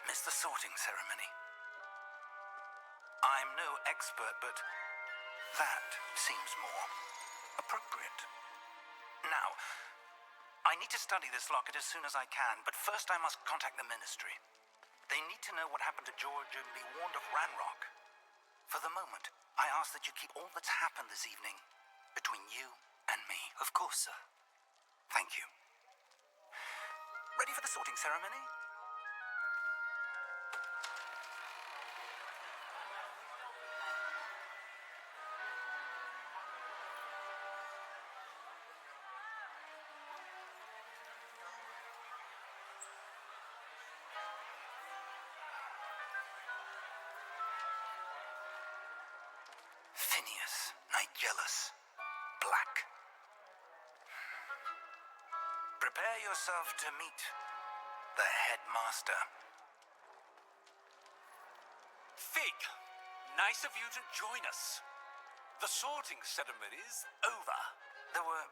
It's the sorting ceremony. I'm no expert, but that seems more appropriate. Now, I need to study this locket as soon as I can, but first I must contact the Ministry. They need to know what happened to George and be warned of Ranrock. For the moment, I ask that you keep all that's happened this evening between you and me. Of course, sir. Thank you. Ready for the sorting ceremony? Phineas, Nigellus, Black. Prepare yourself to meet the headmaster. Fig, nice of you to join us. The sorting ceremony's over. There were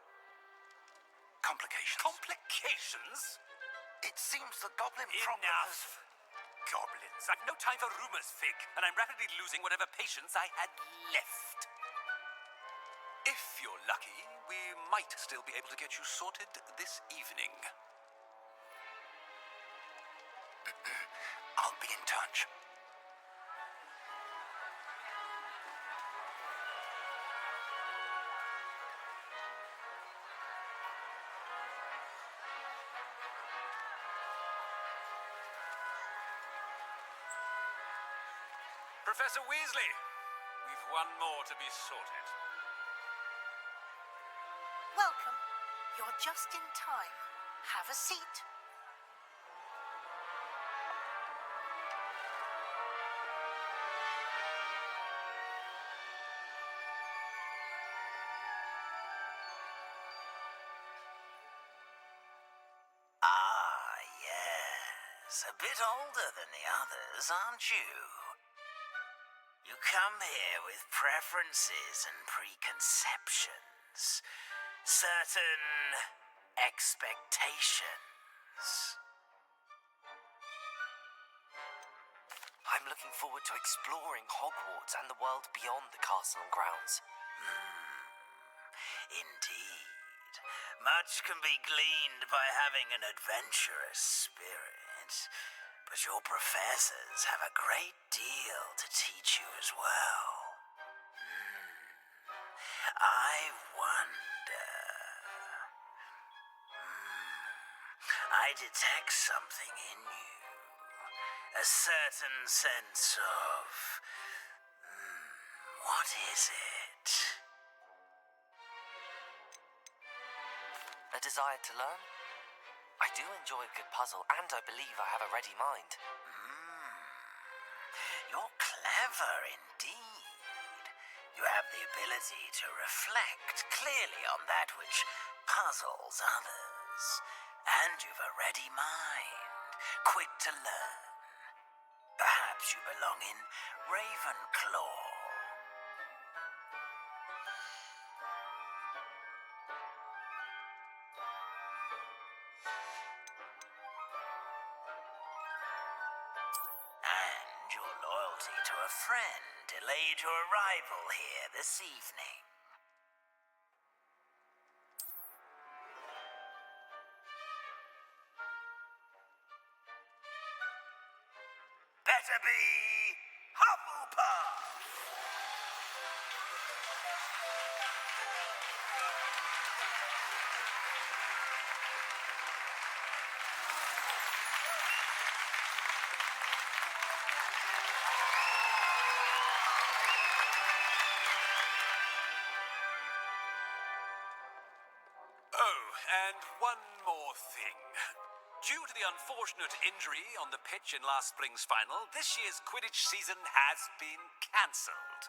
complications. Complications? It seems the goblin problem has... Enough. Goblins. I've no time for rumors, Fig, and I'm rapidly losing whatever patience I had left. If you're lucky, we might still be able to get you sorted this evening. I'll be in touch. Professor Weasley, we've one more to be sorted. Welcome. You're just in time. Have a seat. Ah, yes. A bit older than the others, aren't you? You come here with preferences and preconceptions. Certain expectations. I'm looking forward to exploring Hogwarts and the world beyond the castle and grounds. Indeed. Much can be gleaned by having an adventurous spirit. But your professors have a great deal to teach you as well. I wonder... I detect something in you. A certain sense of... what is it? A desire to learn? I do enjoy a good puzzle, and I believe I have a ready mind. You're clever indeed. You have the ability to reflect clearly on that which puzzles others. And you've a ready mind, quick to learn. Perhaps you belong in Ravenclaw. And your loyalty to a friend delayed your arrival here this evening. Better be Hufflepuff! Oh, and one more thing. Due to the unfortunate injury on the pitch in last spring's final, this year's Quidditch season has been cancelled.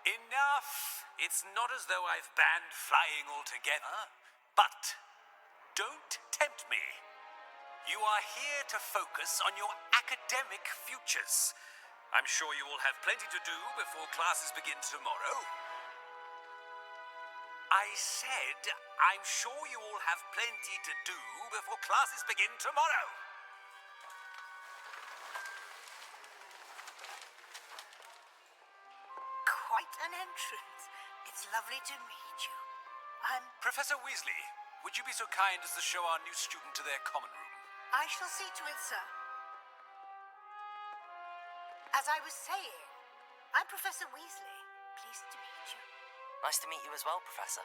Enough! It's not as though I've banned flying altogether, but don't tempt me. You are here to focus on your academic futures. I'm sure you will have plenty to do before classes begin tomorrow. I said I'm sure you all have plenty to do before classes begin tomorrow. Quite an entrance. It's lovely to meet you. Professor Weasley, would you be so kind as to show our new student to their common room? I shall see to it, sir. As I was saying, I'm Professor Weasley. Pleased to meet you. Nice to meet you as well, Professor.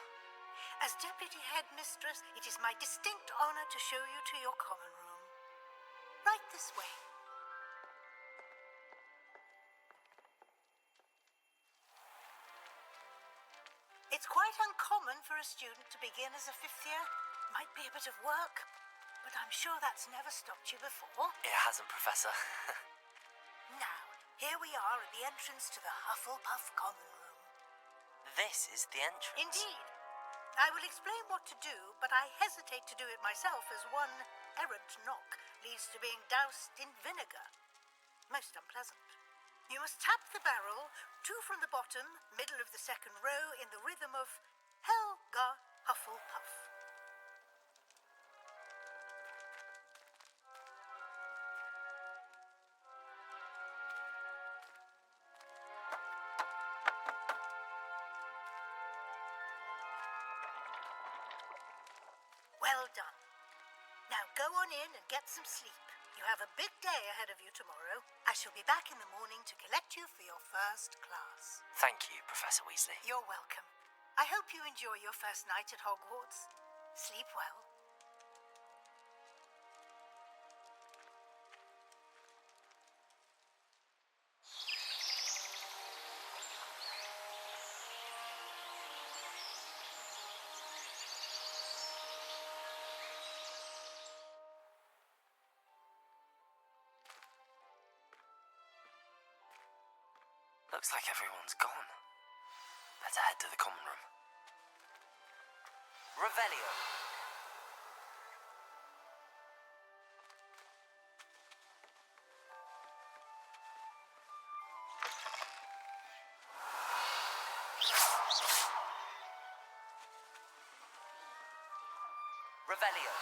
As Deputy Headmistress, it is my distinct honor to show you to your common room. Right this way. It's quite uncommon for a student to begin as a fifth year. Might be a bit of work, but I'm sure that's never stopped you before. It hasn't, Professor. Now, here we are at the entrance to the Hufflepuff common room. This is the entrance. Indeed. I will explain what to do, but I hesitate to do it myself as one errant knock leads to being doused in vinegar. Most unpleasant. You must tap the barrel, 2 from the bottom, middle of the second row, in the rhythm of Helga Hufflepuff. Well done. Now go on in and get some sleep. You have a big day ahead of you tomorrow. I shall be back in the morning to collect you for your first class. Thank you, Professor Weasley. You're welcome. I hope you enjoy your first night at Hogwarts. Sleep well. Looks like everyone's gone. Better head to the common room. Revelio. Revelio.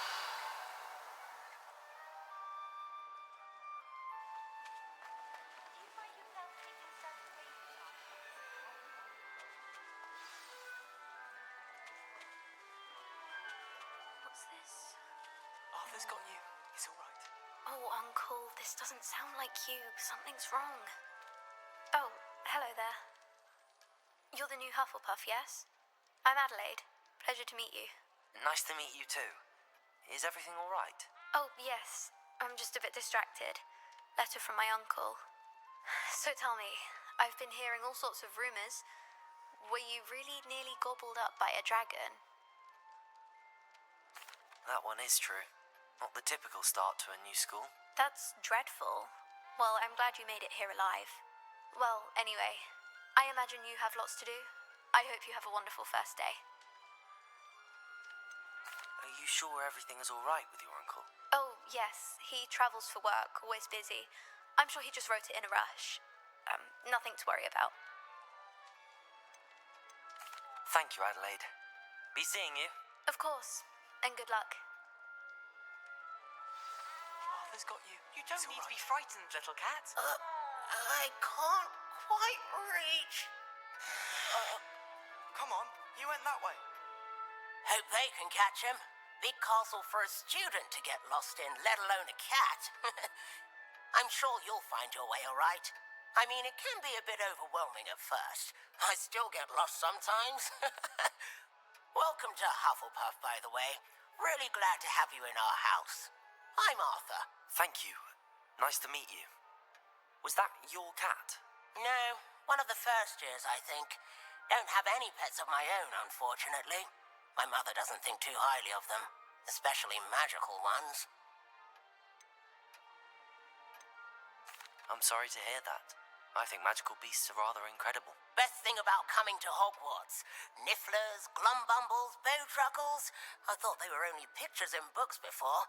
What's this? Arthur's got you. He's all right. Oh, Uncle, this doesn't sound like you. Something's wrong. Oh, hello there. You're the new Hufflepuff, yes? I'm Adelaide. Pleasure to meet you. Nice to meet you too. Is everything all right? Oh, yes. I'm just a bit distracted. Letter from my uncle. So tell me, I've been hearing all sorts of rumours. Were you really nearly gobbled up by a dragon? That one is true. Not the typical start to a new school. That's dreadful. Well, I'm glad you made it here alive. Well, anyway, I imagine you have lots to do. I hope you have a wonderful first day. Are you sure everything is all right with your uncle? Oh, yes. He travels for work, always busy. I'm sure he just wrote it in a rush. Nothing to worry about. Thank you, Adelaide. Be seeing you. Of course. And good luck. Arthur's got you. You don't need to be frightened, little cat. I can't quite reach. Come on, you went that way. Hope they can catch him. Big castle for a student to get lost in, let alone a cat. I'm sure you'll find your way all right. I mean, it can be a bit overwhelming at first. I still get lost sometimes. Welcome to Hufflepuff, by the way. Really glad to have you in our house. I'm Arthur. Thank you. Nice to meet you. Was that your cat? No, one of the first years, I think. Don't have any pets of my own, unfortunately. My mother doesn't think too highly of them, especially magical ones. I'm sorry to hear that. I think magical beasts are rather incredible. Best thing about coming to Hogwarts. Nifflers, glumbumbles, bowtruckles. I thought they were only pictures in books before.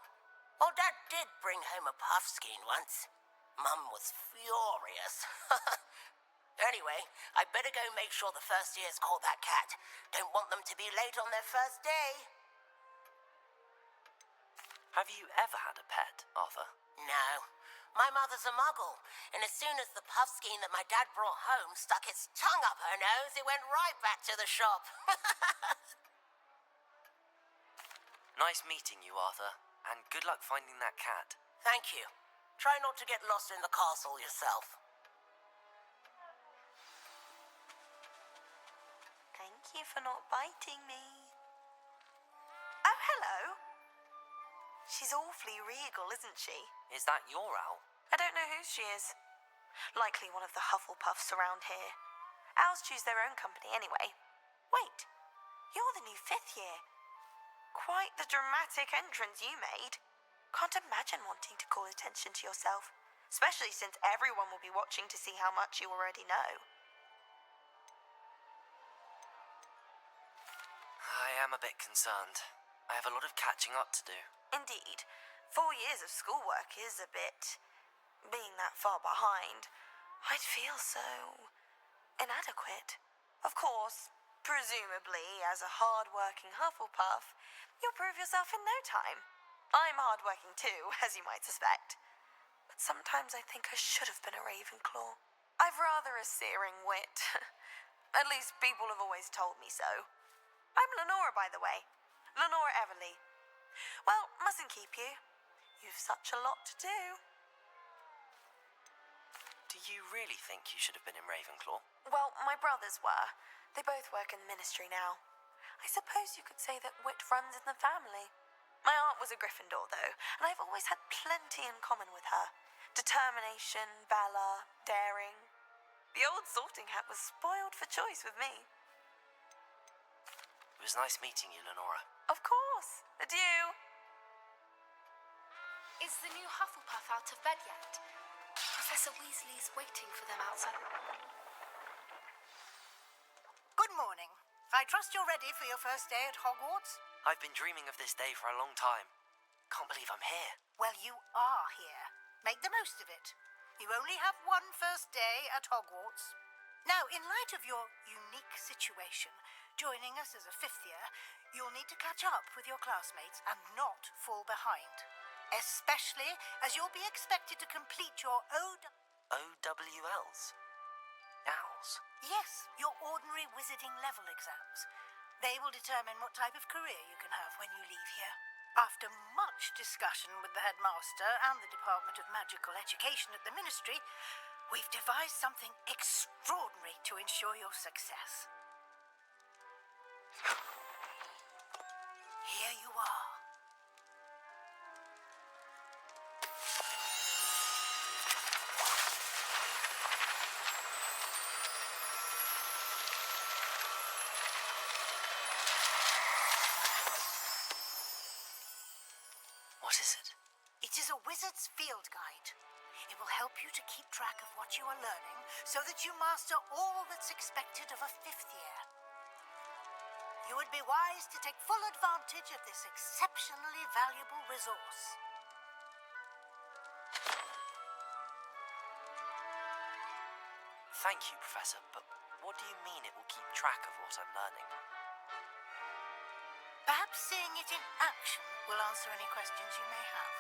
Well, Dad did bring home a puff skein once. Mum was furious. Anyway, I'd better go make sure the first years caught that cat. Don't want them to be late on their first day. Have you ever had a pet, Arthur? No. My mother's a muggle, and as soon as the puffskein that my dad brought home stuck its tongue up her nose, it went right back to the shop. Nice meeting you, Arthur, and good luck finding that cat. Thank you. Try not to get lost in the castle yourself. Thank you for not biting me. Oh, hello. She's awfully regal, isn't she? Is that your owl? I don't know who she is. Likely one of the Hufflepuffs around here. Owls choose their own company anyway. Wait, you're the new 5th year. Quite the dramatic entrance you made. Can't imagine wanting to call attention to yourself, especially since everyone will be watching to see how much you already know. I am a bit concerned. I have a lot of catching up to do. Indeed, 4 years of schoolwork is a bit... being that far behind, I'd feel so... inadequate. Of course, presumably, as a hard-working Hufflepuff, you'll prove yourself in no time. I'm hard-working too, as you might suspect. But sometimes I think I should have been a Ravenclaw. I've rather a searing wit. At least people have always told me so. I'm Lenora, by the way. Lenora Everly. Well, mustn't keep you. You've such a lot to do. Do you really think you should have been in Ravenclaw? Well, my brothers were. They both work in the ministry now. I suppose you could say that wit runs in the family. My aunt was a Gryffindor, though, and I've always had plenty in common with her. Determination, valor, daring. The old sorting hat was spoiled for choice with me. It was nice meeting you, Lenora. Of course. Adieu. Is the new Hufflepuff out of bed yet? Professor Weasley's waiting for them outside. Good morning. I trust you're ready for your first day at Hogwarts? I've been dreaming of this day for a long time. Can't believe I'm here. Well, you are here. Make the most of it. You only have one first day at Hogwarts. Now, in light of your unique situation, joining us as a 5th year, you'll need to catch up with your classmates and not fall behind. Especially as you'll be expected to complete your OWLs? Owls? Yes, your ordinary wizarding level exams. They will determine what type of career you can have when you leave here. After much discussion with the headmaster and the Department of Magical Education at the Ministry, we've devised something extraordinary to ensure your success. Here you are. What is it? It is a wizard's field guide. It will help you to keep track of what you are learning so that you master all that's expected of a 5th year. You would be wise to take full advantage of this exceptionally valuable resource. Thank you, Professor, but what do you mean it will keep track of what I'm learning? Perhaps seeing it in action will answer any questions you may have.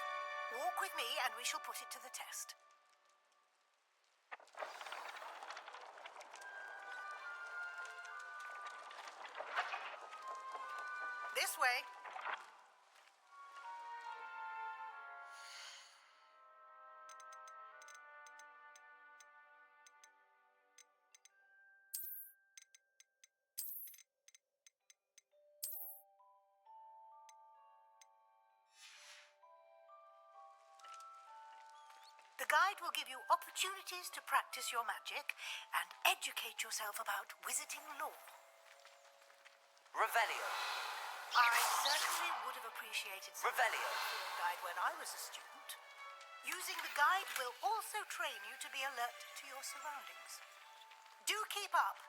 Walk with me and we shall put it to the test. This way. The guide will give you opportunities to practice your magic and educate yourself about wizarding lore. Revelio. I certainly would have appreciated some Revelio. field guide when I was a student. Using the guide will also train you to be alert to your surroundings. Do keep up.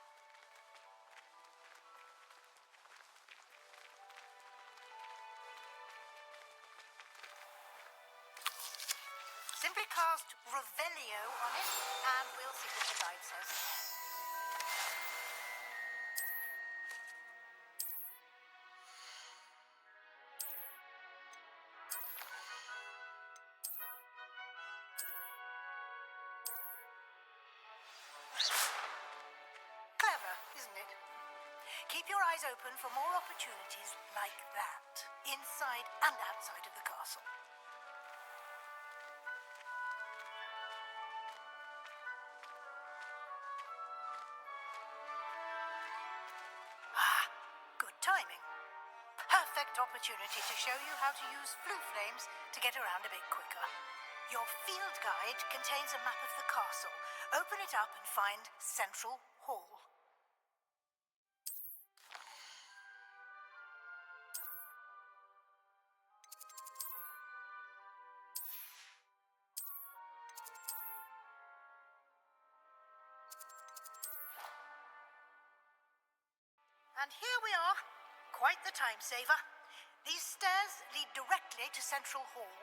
Simply cast Revelio on it, and we'll see what the guide says. Clever, isn't it? Keep your eyes open for more opportunities like that, inside and outside of the castle. Ah, good timing. Perfect opportunity to show you how to use flue flames to get around a bit quicker. Your field guide contains a map of the castle. Open it up and find Central Hall. And here we are. Quite the time saver. These stairs lead directly to Central Hall.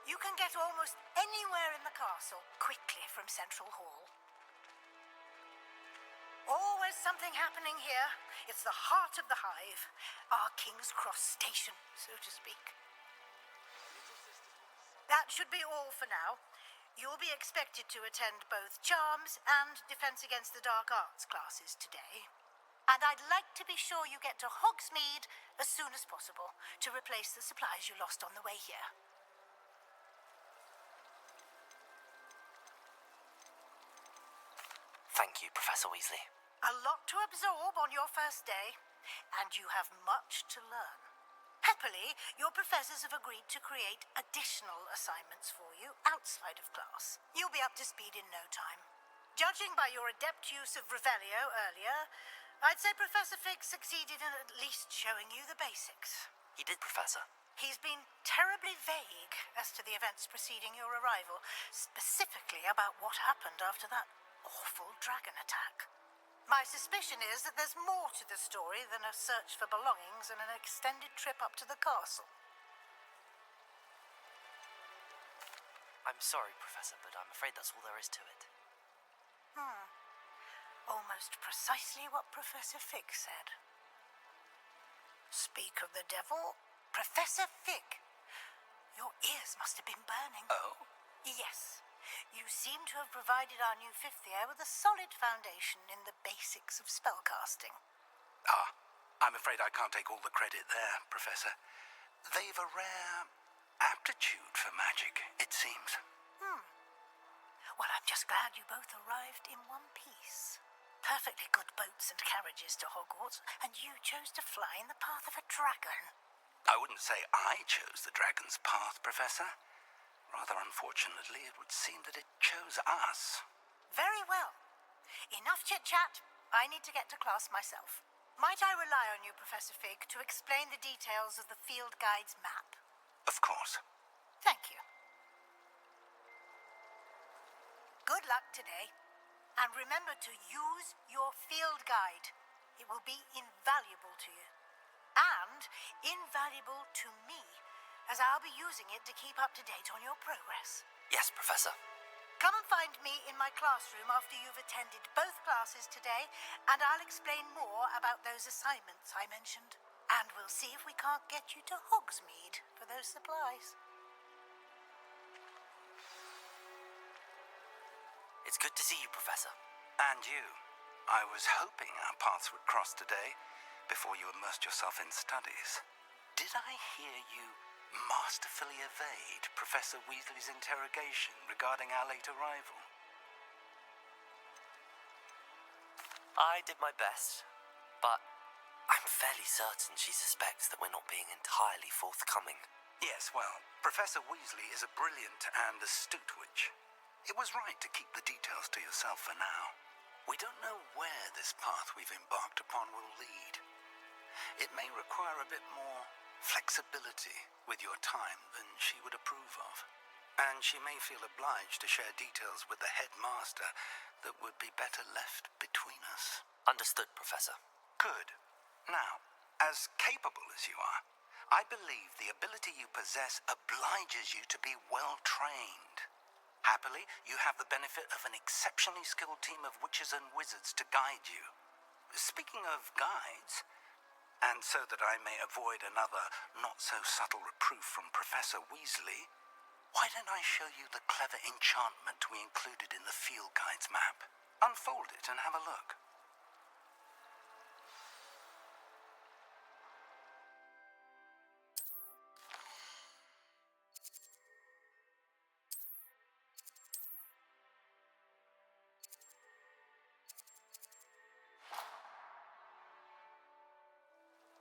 You can get almost anywhere in the castle quickly from Central Hall. Always something happening here. It's the heart of the hive. Our King's Cross station, so to speak. That should be all for now. You'll be expected to attend both Charms and Defense Against the Dark Arts classes today. And I'd like to be sure you get to Hogsmeade as soon as possible to replace the supplies you lost on the way here. Thank you, Professor Weasley. A lot to absorb on your first day, and you have much to learn. Happily, your professors have agreed to create additional assignments for you outside of class. You'll be up to speed in no time. Judging by your adept use of Revelio earlier, I'd say Professor Fig succeeded in at least showing you the basics. He did, Professor. He's been terribly vague as to the events preceding your arrival, specifically about what happened after that awful dragon attack. My suspicion is that there's more to the story than a search for belongings and an extended trip up to the castle. I'm sorry, Professor, but I'm afraid that's all there is to it. Almost precisely what Professor Fig said. Speak of the devil, Professor Fig. Your ears must have been burning. Oh? Yes. You seem to have provided our new fifth year with a solid foundation in the basics of spellcasting. Ah, I'm afraid I can't take all the credit there, Professor. They've a rare aptitude for magic, it seems. Well, I'm just glad you both arrived in one piece. Perfectly good boats and carriages to Hogwarts, and you chose to fly in the path of a dragon. I wouldn't say I chose the dragon's path, Professor. Rather unfortunately, it would seem that it chose us. Very well. Enough chit-chat. I need to get to class myself. Might I rely on you, Professor Fig, to explain the details of the field guide's map? Of course. Thank you. Good luck today. And remember to use your field guide. It will be invaluable to you. And invaluable to me, as I'll be using it to keep up to date on your progress. Yes, Professor. Come and find me in my classroom after you've attended both classes today, and I'll explain more about those assignments I mentioned. And we'll see if we can't get you to Hogsmeade for those supplies. It's good to see you, Professor. And you. I was hoping our paths would cross today, before you immersed yourself in studies. Did I hear you masterfully evade Professor Weasley's interrogation regarding our late arrival? I did my best, but I'm fairly certain she suspects that we're not being entirely forthcoming. Yes, well, Professor Weasley is a brilliant and astute witch. It was right to keep the details to yourself for now. We don't know where this path we've embarked upon will lead. It may require a bit more flexibility with your time than she would approve of. And she may feel obliged to share details with the headmaster that would be better left between us. Understood, Professor. Good. Now, as capable as you are, I believe the ability you possess obliges you to be well trained. Happily, you have the benefit of an exceptionally skilled team of witches and wizards to guide you. Speaking of guides, and so that I may avoid another not-so-subtle reproof from Professor Weasley, Why don't I show you the clever enchantment we included in the field guide's map? Unfold it and have a look.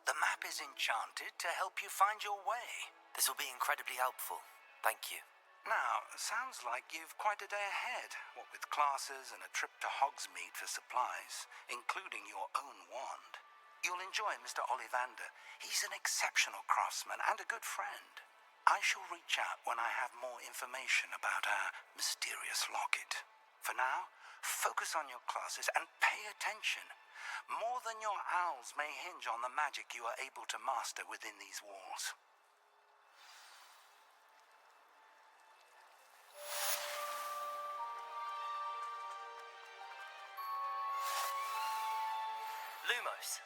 The map is enchanted to help you find your way. This will be incredibly helpful. Thank you. Now, sounds like you've quite a day ahead, what with classes and a trip to Hogsmeade for supplies, including your own wand. You'll enjoy Mr. Ollivander. He's an exceptional craftsman and a good friend. I shall reach out when I have more information about our mysterious locket. For now, focus on your classes and pay attention. More than your owls may hinge on the magic you are able to master within these walls. Lumos.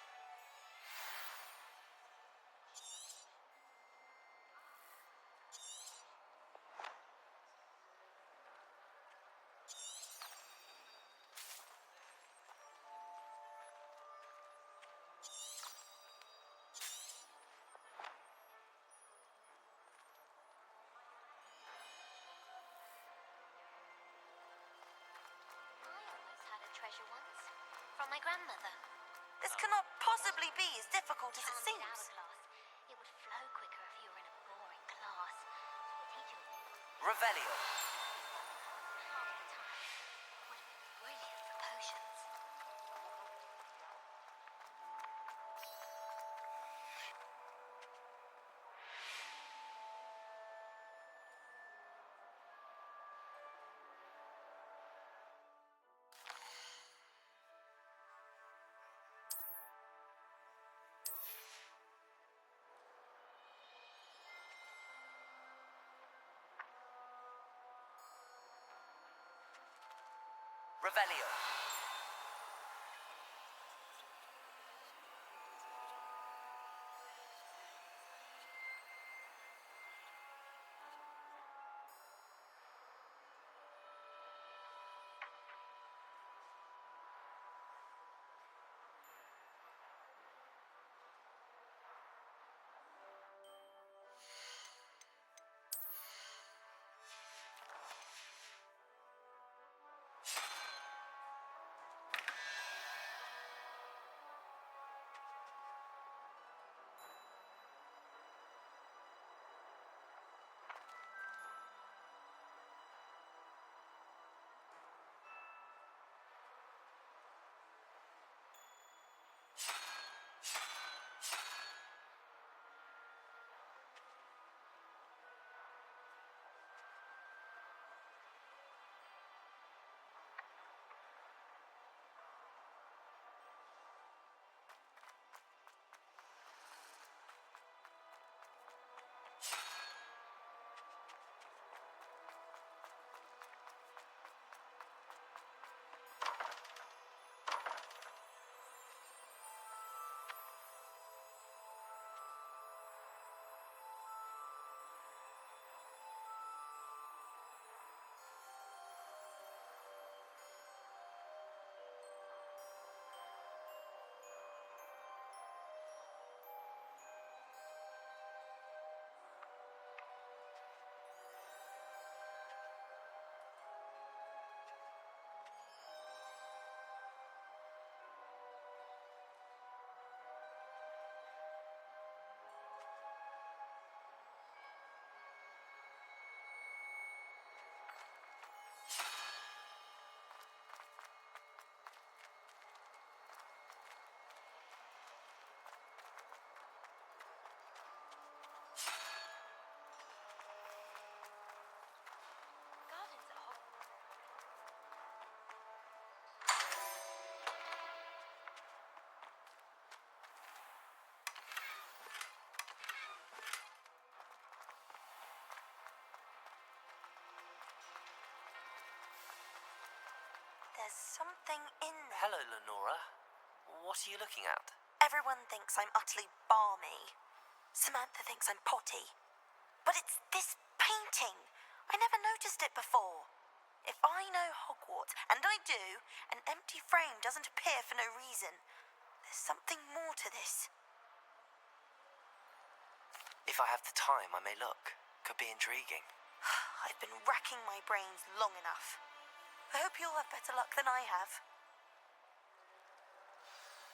I almost had a treasure once. From my grandmother. This cannot possibly be as difficult as it Enchanted seems. hourglass. It would flow quicker if you were in a boring class. So the teacher would think Revelio. hard all the time. Would have been brilliant for potions. Revelio. Gardens at Hogwarts. There's something in there. Hello, Lenora. What are you looking at? Everyone thinks I'm utterly balmy. Samantha thinks I'm potty. But it's this painting. I never noticed it before. If I know Hogwarts, and I do, an empty frame doesn't appear for no reason. There's something more to this. If I have the time, I may look. Could be intriguing. I've been racking my brains long enough. I hope you'll have better luck than I have.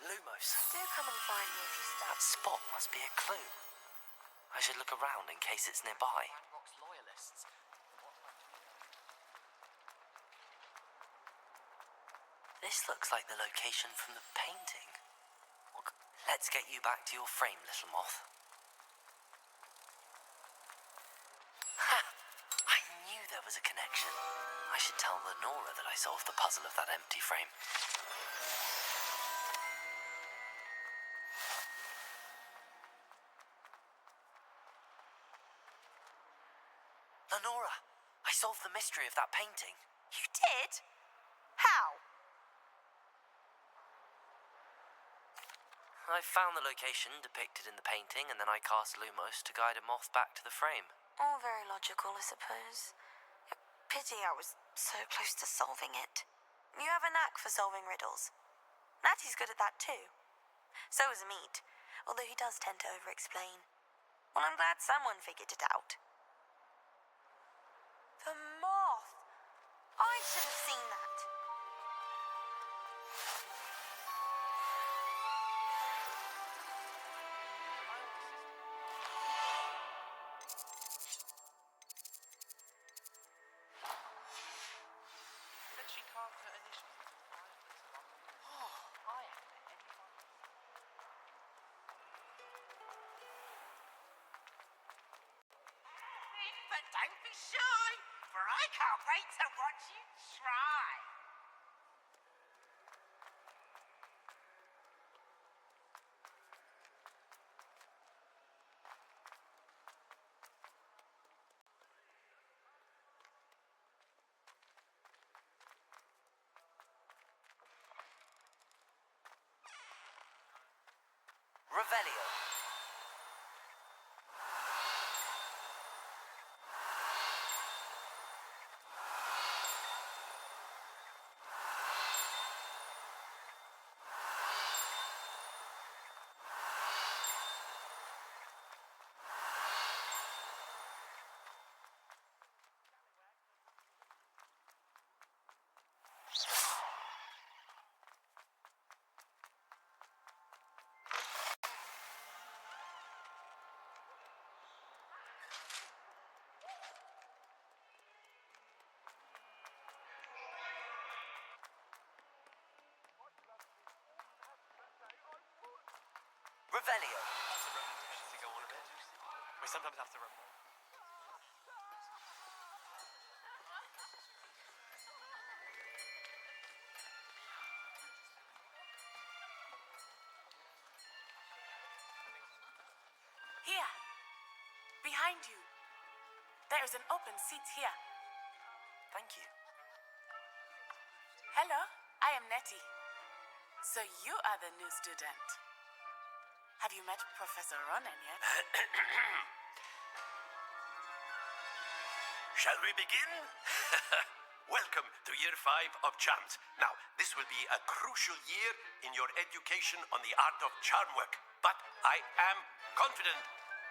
Lumos. Do come and find me if you stop. That spot must be a clue. I should look around in case it's nearby. Rock's loyalists. This looks like the location from the painting. Let's get you back to your frame, little moth. Ha! I knew there was a connection. I should tell Lenora that I solved the puzzle of that empty frame. Lenora, I solved the mystery of that painting. You did? How? I found the location depicted in the painting, and then I cast Lumos to guide a moth back to the frame. All very logical, I suppose. Pity I was so close to solving it. You have a knack for solving riddles. Natty's good at that too. So is Meat, although he does tend to over-explain. Well, I'm glad someone figured it out. The moth! I should have seen that. Said she carved her initials into violets. I haven't met anyone. But don't be shy, for I can't wait to watch you try. Revelio. Revelio. That's a Roman tends to go on a bit. We sometimes have to run more. Here, behind you. There is an open seat here. Thank you. Hello, I am Nettie. So you are the new student. Have you met Professor Ronan yet? Shall we begin? Welcome to year 5 of charms. Now, this will be a crucial year in your education on the art of charm work. But I am confident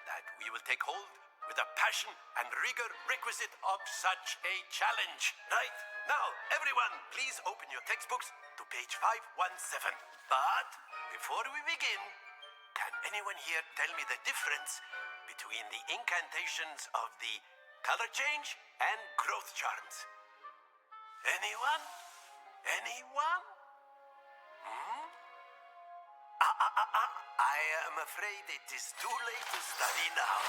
that we will take hold with the passion and rigor requisite of such a challenge. Right? Now, everyone, please open your textbooks to page 517. But before we begin, can anyone here tell me the difference between the incantations of the color change and growth charms? Anyone? Anyone? I am afraid it is too late to study now.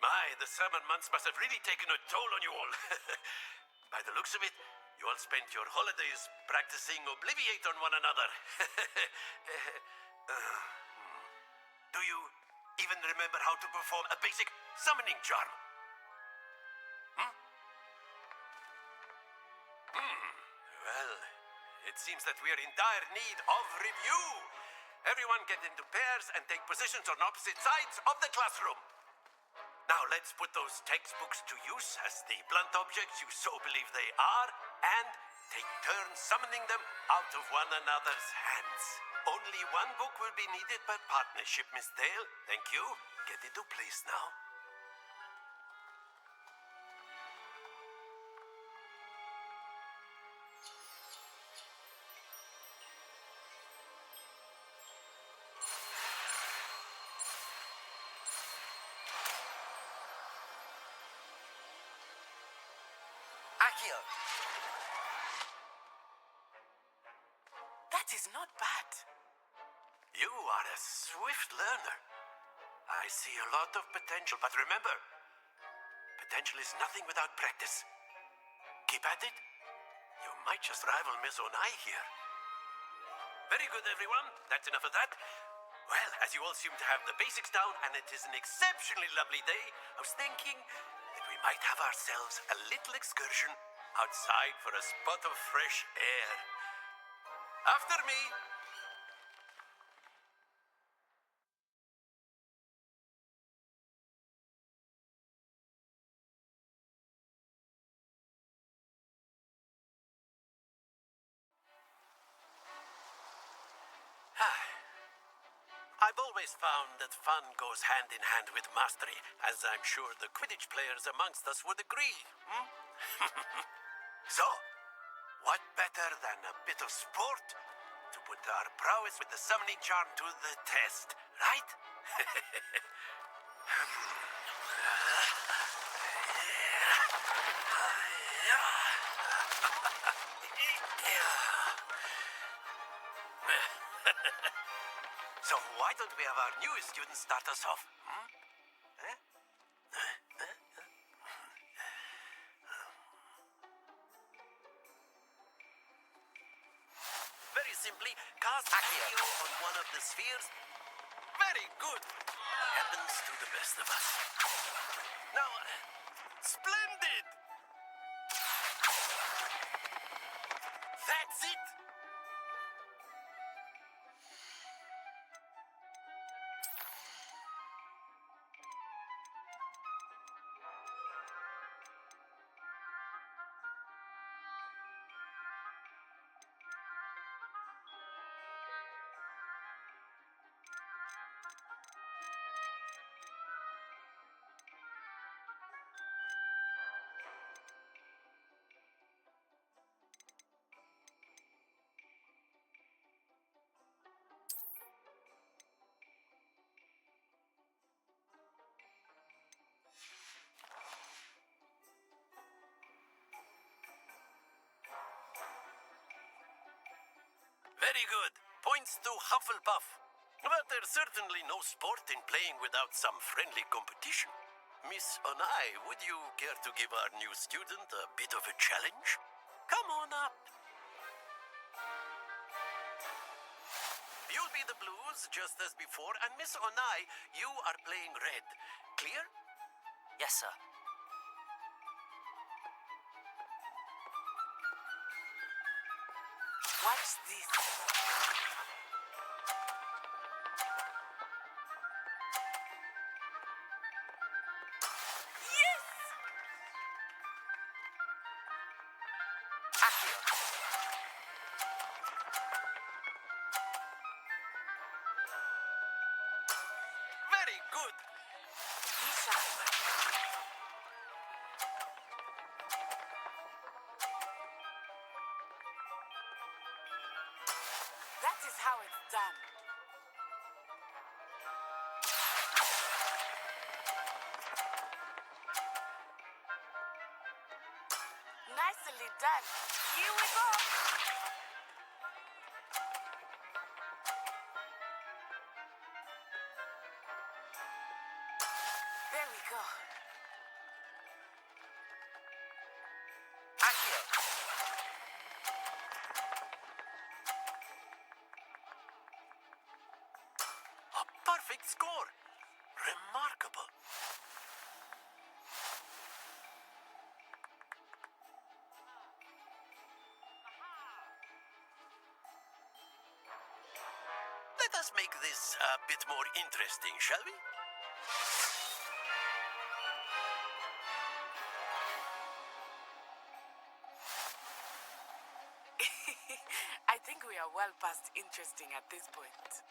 My, the summer months must have really taken a toll on you all. By the looks of it, you all spent your holidays practicing Obliviate on one another. Do you even remember how to perform a basic summoning charm? Well, it seems that we are in dire need of review. Everyone get into pairs and take positions on opposite sides of the classroom. Now let's put those textbooks to use as the blunt objects you so believe they are, and take turns summoning them out of one another's hands. Only one book will be needed per partnership, Miss Dale. Thank you. Get into place now. Accio! That is not bad. You are a swift learner. I see a lot of potential, but remember, potential is nothing without practice. Keep at it. You might just rival Miss Onai here. Very good, everyone. That's enough of that. Well, as you all seem to have the basics down, and it is an exceptionally lovely day, I was thinking that we might have ourselves a little excursion outside for a spot of fresh air. After me. I've always found that fun goes hand in hand with mastery, as I'm sure the Quidditch players amongst us would agree. So, what better than a bit of sport to put our prowess with the summoning charm to the test, right? So why don't we have our newest student start us off? Very simply, cast Accio on one of the spheres. Very good. Happens to the best of us. Now, splendid! That's it! Very good. Points to Hufflepuff. But there's certainly no sport in playing without some friendly competition. Miss Onai, would you care to give our new student a bit of a challenge? Come on up. You'll be the blues just as before, and Miss Onai, you are playing red. Clear? Yes, sir. Watch this. Yes! Accio! Very good. Be sharp. That is how it's done. Nicely done. Here we go. There we go. Accio! A perfect score. Remarkable. Let us make this a bit more interesting, shall we? I think we are well past interesting at this point.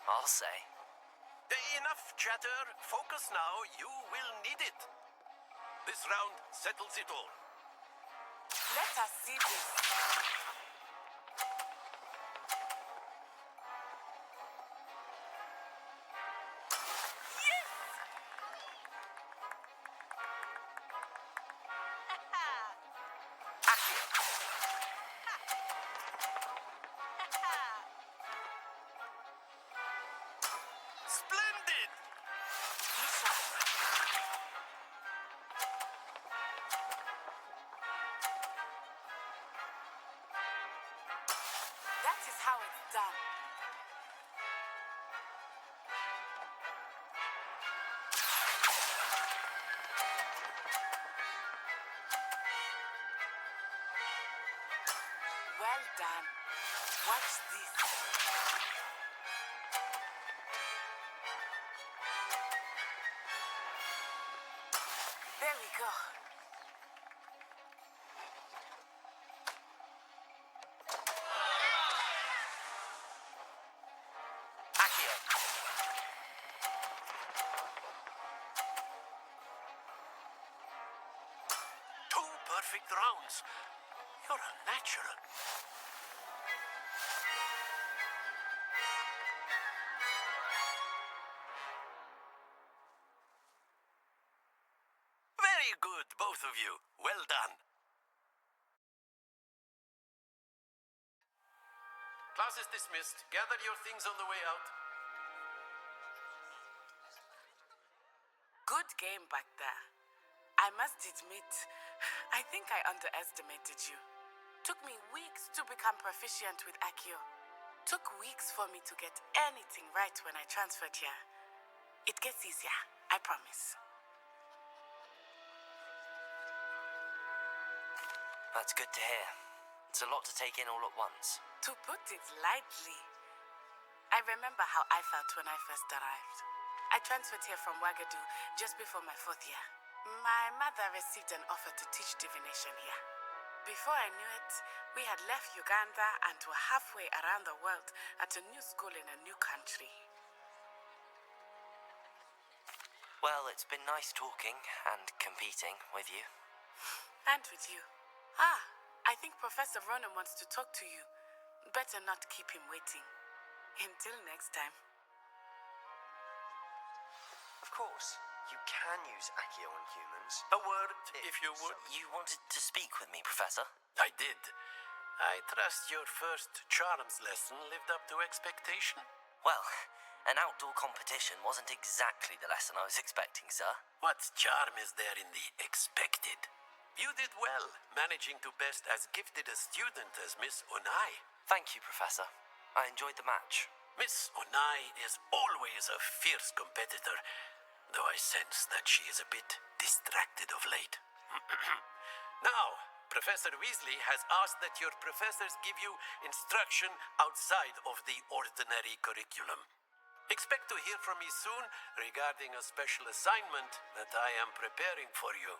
I'll say. Enough chatter. Focus now. You will need it. This round settles it all. Let us see this. Accio. Splendid! Isha. That is how it's done. Well done. Watch this. There we go. Accio. Two perfect rounds. You're a natural. Very good, both of you. Well done. Class is dismissed. Gather your things on the way out. Good game back there. I must admit, I think I underestimated you. Took me weeks to become proficient with Accio. Took weeks for me to get anything right when I transferred here. It gets easier, I promise. That's good to hear. It's a lot to take in all at once. To put it lightly, I remember how I felt when I first arrived. I transferred here from Wagadu just before my 4th year. My mother received an offer to teach divination here. Before I knew it, we had left Uganda and were halfway around the world at a new school in a new country. Well, it's been nice talking and competing with you. And with you. I think Professor Ronan wants to talk to you. Better not keep him waiting. Until next time. Of course, you can use Accio on humans. A word, if you would. You wanted to speak with me, Professor? I did. I trust your first charms lesson lived up to expectation. Well, an outdoor competition wasn't exactly the lesson I was expecting, sir. What charm is there in the expected? You did well, managing to best as gifted a student as Miss Onai. Thank you, Professor. I enjoyed the match. Miss Onai is always a fierce competitor, though I sense that she is a bit distracted of late. Now, Professor Weasley has asked that your professors give you instruction outside of the ordinary curriculum. Expect to hear from me soon regarding a special assignment that I am preparing for you.